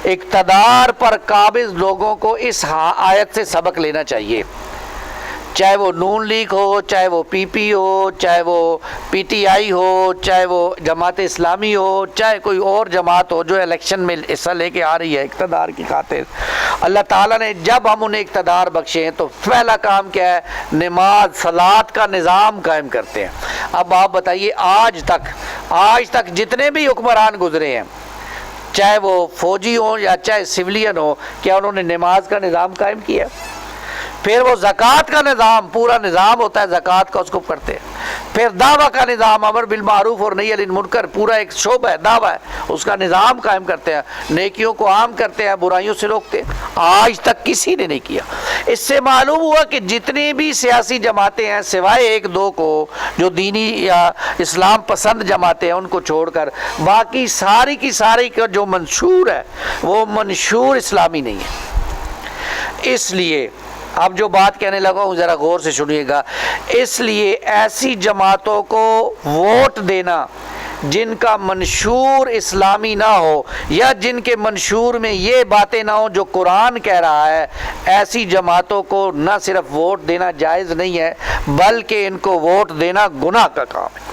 اقتدار پر قابض لوگوں کو اس آیت سے سبق لینا چاہیے، چاہے وہ نون لیگ ہو، چاہے وہ پی پی ہو، چاہے وہ پی ٹی آئی ہو، چاہے وہ جماعت اسلامی ہو، چاہے کوئی اور جماعت ہو جو الیکشن میں حصہ لے کے آ رہی ہے اقتدار کی خاطر۔ اللہ تعالیٰ نے جب ہم انہیں اقتدار بخشے ہیں تو پہلا کام کیا ہے؟ نماز صلات کا نظام قائم کرتے ہیں۔ اب آپ بتائیے آج تک جتنے بھی حکمران گزرے ہیں، چاہے وہ فوجی ہوں یا چاہے سویلین ہو، کیا انہوں نے نماز کا نظام قائم کیا؟ پھر وہ زکوٰۃ کا نظام، پورا نظام ہوتا ہے زکوٰۃ کا، اس کو کرتے ہیں۔ پھر دعویٰ کا نظام، امر بالمعروف اور نہی عن المنکر، پورا ایک شعبہ ہے، دعویٰ ہے، اس کا نظام قائم کرتے ہیں، نیکیوں کو عام کرتے ہیں، برائیوں سے روکتے ہیں۔ آج تک کسی نے نہیں کیا۔ اس سے معلوم ہوا کہ جتنی بھی سیاسی جماعتیں ہیں سوائے ایک دو کو جو دینی یا اسلام پسند جماعتیں ہیں ان کو چھوڑ کر، باقی ساری کی ساری کا جو منشور ہے وہ منشور اسلامی نہیں ہے۔ اس لیے اب جو بات کہنے لگا ہوں ذرا غور سے سنیے گا، اس لیے ایسی جماعتوں کو ووٹ دینا جن کا منشور اسلامی نہ ہو یا جن کے منشور میں یہ باتیں نہ ہوں جو قرآن کہہ رہا ہے، ایسی جماعتوں کو نہ صرف ووٹ دینا جائز نہیں ہے بلکہ ان کو ووٹ دینا گناہ کا کام ہے۔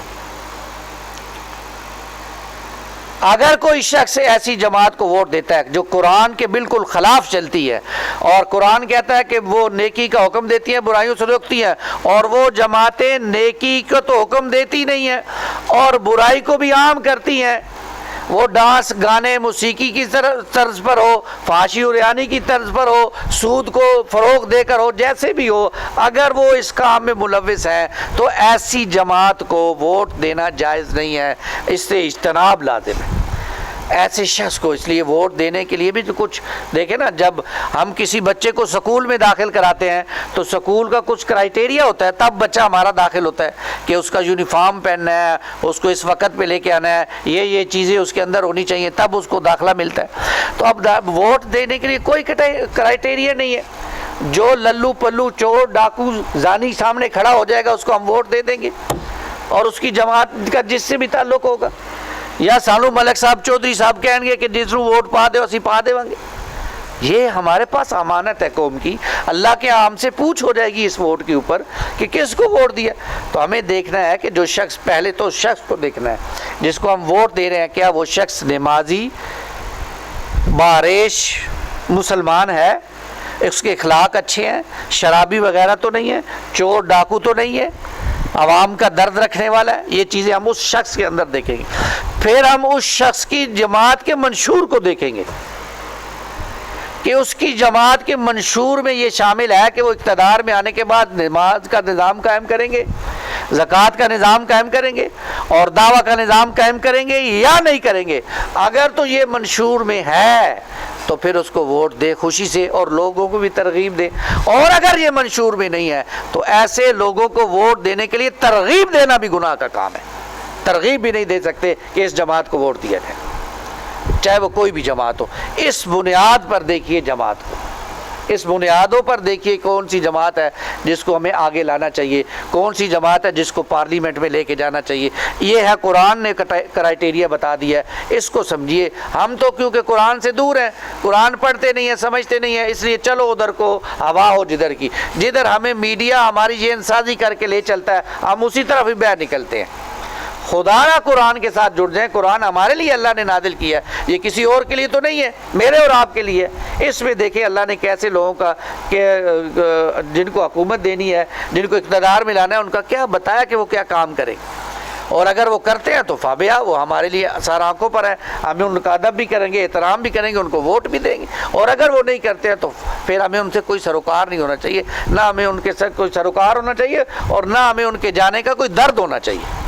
اگر کوئی شخص ایسی جماعت کو ووٹ دیتا ہے جو قرآن کے بالکل خلاف چلتی ہے، اور قرآن کہتا ہے کہ وہ نیکی کا حکم دیتی ہیں، برائیوں سے روکتی ہیں، اور وہ جماعتیں نیکی کو تو حکم دیتی نہیں ہیں اور برائی کو بھی عام کرتی ہیں، وہ ڈانس گانے موسیقی کی طرز پر ہو، فحاشی و ریانی کی طرز پر ہو، سود کو فروغ دے کر ہو، جیسے بھی ہو، اگر وہ اس کام میں ملوث ہیں تو ایسی جماعت کو ووٹ دینا جائز نہیں ہے، اس سے اجتناب لازم ہے ایسے شخص کو۔ اس لیے ووٹ دینے کے لیے بھی تو کچھ دیکھیں نا، جب ہم کسی بچے کو سکول میں داخل کراتے ہیں تو سکول کا کچھ کرائٹیریا ہوتا ہے، تب بچہ ہمارا داخل ہوتا ہے کہ اس کا یونیفارم پہننا ہے، اس کو اس وقت پہ لے کے آنا ہے، یہ چیزیں اس کے اندر ہونی چاہیے، تب اس کو داخلہ ملتا ہے۔ تو اب ووٹ دینے کے لیے کوئی کرائٹیریا نہیں ہے، جو للو پلو چور ڈاکو زانی سامنے کھڑا ہو جائے گا اس کو ہم ووٹ دے دیں گے، اور اس کی جماعت کا جس سے بھی تعلق ہوگا، یا سالو ملک صاحب چودھری صاحب کہیں گے کہ جس کو ووٹ پا دے اسی پا دے گے۔ یہ ہمارے پاس امانت ہے قوم کی، اللہ کے ہم سے پوچھ ہو جائے گی اس ووٹ کے اوپر کہ کس کو ووٹ دیا۔ تو ہمیں دیکھنا ہے کہ جو شخص، پہلے تو شخص کو دیکھنا ہے جس کو ہم ووٹ دے رہے ہیں، کیا وہ شخص نمازی باریش مسلمان ہے، اس کے اخلاق اچھے ہیں، شرابی وغیرہ تو نہیں ہے، چور ڈاکو تو نہیں ہے، عوام کا درد رکھنے والا ہے۔ یہ چیزیں ہم اس شخص کے اندر دیکھیں گے۔ پھر ہم اس شخص کی جماعت کے منشور کو دیکھیں گے کہ اس کی جماعت کے منشور میں یہ شامل ہے کہ وہ اقتدار میں آنے کے بعد نماز کا نظام قائم کریں گے، زکوٰۃ کا نظام قائم کریں گے اور دعویٰ کا نظام قائم کریں گے یا نہیں کریں گے۔ اگر تو یہ منشور میں ہے تو پھر اس کو ووٹ دے خوشی سے اور لوگوں کو بھی ترغیب دے، اور اگر یہ منشور میں نہیں ہے تو ایسے لوگوں کو ووٹ دینے کے لیے ترغیب دینا بھی گناہ کا کام ہے۔ ترغیب بھی نہیں دے سکتے کہ اس جماعت کو ووٹ دیا جائے، چاہے وہ کوئی بھی جماعت ہو۔ اس بنیاد پر دیکھیے جماعت کو، اس بنیادوں پر دیکھیے کون سی جماعت ہے جس کو ہمیں آگے لانا چاہیے، کون سی جماعت ہے جس کو پارلیمنٹ میں لے کے جانا چاہیے۔ یہ ہے قرآن نے کرائٹیریا بتا دیا ہے، اس کو سمجھیے۔ ہم تو کیونکہ قرآن سے دور ہیں، قرآن پڑھتے نہیں ہیں، سمجھتے نہیں ہیں، اس لیے چلو ادھر کو ہوا ہو جدھر کی، جدھر ہمیں میڈیا ہماری ذہن سازی کر کے لے چلتا ہے ہم اسی طرف ہی بہر نکلتے ہیں۔ خدا نہ قرآن کے ساتھ جڑ جائیں۔ قرآن ہمارے لیے اللہ نے نازل کیا ہے، یہ کسی اور کے لیے تو نہیں ہے، میرے اور آپ کے لیے۔ اس میں دیکھیں اللہ نے کیسے لوگوں کا کہ جن کو حکومت دینی ہے، جن کو اقتدار میں لانا ہے، ان کا کیا بتایا کہ وہ کیا کام کریں، اور اگر وہ کرتے ہیں تو فابیا، وہ ہمارے لیے سار آنکھوں پر ہے، ہمیں ان کا ادب بھی کریں گے، احترام بھی کریں گے، ان کو ووٹ بھی دیں گے۔ اور اگر وہ نہیں کرتے ہیں تو پھر ہمیں ان سے کوئی سروکار نہیں ہونا چاہیے، نہ ہمیں ان کے ساتھ کوئی سروکار ہونا چاہیے اور نہ ہمیں ان کے جانے کا کوئی درد ہونا چاہیے۔